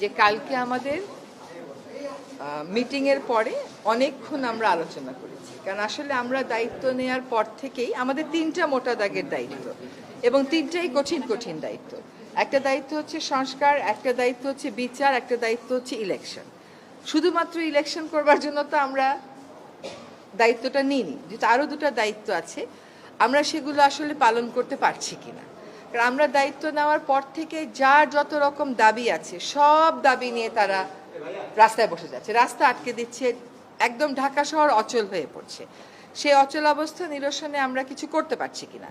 যে কালকে আমাদের মিটিংয়ের পরে অনেকক্ষণ আমরা আলোচনা করেছি, কারণ আসলে আমরা দায়িত্ব নেওয়ার পর থেকেই আমাদের তিনটা মোটা দাগের দায়িত্ব এবং তিনটাই কঠিন কঠিন দায়িত্ব। একটা দায়িত্ব হচ্ছে সংস্কার, একটা দায়িত্ব হচ্ছে বিচার, একটা দায়িত্ব হচ্ছে ইলেকশন। শুধুমাত্র ইলেকশন করবার জন্য তো আমরা দায়িত্বটা নিইনি, যেহেতু আরও দুটো দায়িত্ব আছে, আমরা সেগুলো আসলে পালন করতে পারছি কিনা। কারণ আমরা দায়িত্ব নেওয়ার পর থেকে যার যত রকম দাবি আছে সব দাবি নিয়ে তারা রাস্তায় বসে যাচ্ছে, রাস্তা আটকে দিচ্ছে, একদম ঢাকা শহর অচল হয়ে পড়ছে। সেই অচল অবস্থা নিরসনে আমরা কিছু করতে পারছি কিনা।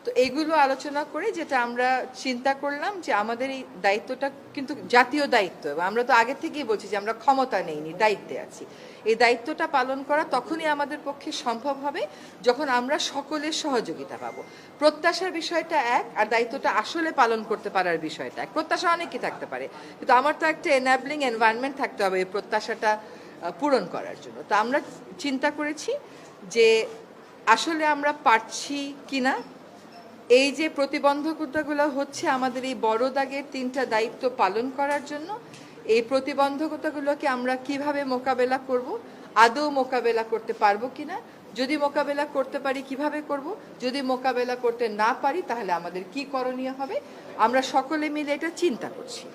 তো এগুলো আলোচনা করে যেটা আমরা চিন্তা করলাম যে আমাদের এই দায়িত্বটা কিন্তু জাতীয় দায়িত্ব, এবং আমরা তো আগে থেকেই বলছি যে আমরা ক্ষমতা নেইনি, দায়িত্বে আছি। এই দায়িত্বটা পালন করা তখনই আমাদের পক্ষে সম্ভব হবে যখন আমরা সকলের সহযোগিতা পাবো। প্রত্যাশার বিষয়টা এক, আর দায়িত্বটা আসলে পালন করতে পারার বিষয়টা এক। প্রত্যাশা অনেকই থাকতে পারে, কিন্তু আমার তো একটা এনাবলিং এনভায়রনমেন্ট থাকতে হবে এই প্রত্যাশাটা পূরণ করার জন্য। তো আমরা চিন্তা করেছি যে আসলে আমরা পারছি কিনা, এই যে প্রতিবন্ধকতাগুলো হচ্ছে আমাদের এই বড় দাগের তিনটা দায়িত্ব পালন করার জন্য, এই প্রতিবন্ধকতাগুলোকে আমরা কিভাবে মোকাবেলা করব, আদৌ মোকাবেলা করতে পারবো কিনা, যদি মোকাবেলা করতে পারি কিভাবে করব, যদি মোকাবেলা করতে না পারি তাহলে আমাদের কি করণীয় হবে, আমরা সকলে মিলে এটা চিন্তা করছি।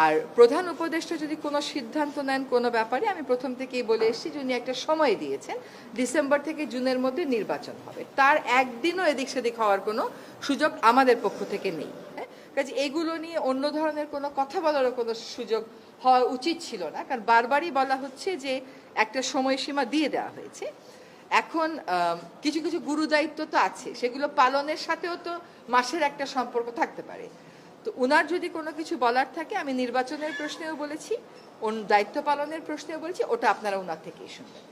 আর প্রধান উপদেষ্টা যদি কোনো সিদ্ধান্ত নেন কোনো ব্যাপারে, আমি প্রথম থেকেই বলে এসেছি যে উনি একটা সময় দিয়েছেন, ডিসেম্বর থেকে জুনের মধ্যে নির্বাচন হবে, তার একদিনও এদিক সেদিক হওয়ার কোনো সুযোগ আমাদের পক্ষ থেকে নেই। কাজে এগুলো নিয়ে অন্য ধরনের কোনো কথা বলারও কোনো সুযোগ হওয়া উচিত ছিল না, কারণ বারবারই বলা হচ্ছে যে একটা সময়সীমা দিয়ে দেওয়া হয়েছে। এখন কিছু কিছু গুরু দায়িত্ব তো আছে, সেগুলো পালনের সাথেও তো মাসের একটা সম্পর্ক থাকতে পারে। তো উনার যদি কোনো কিছু বলার থাকে, আমি নির্বাচনের প্রশ্নেও বলেছি, দায়িত্ব পালনের প্রশ্নেও বলেছি, ওটা আপনারা ওনার থেকেই শুনবেন।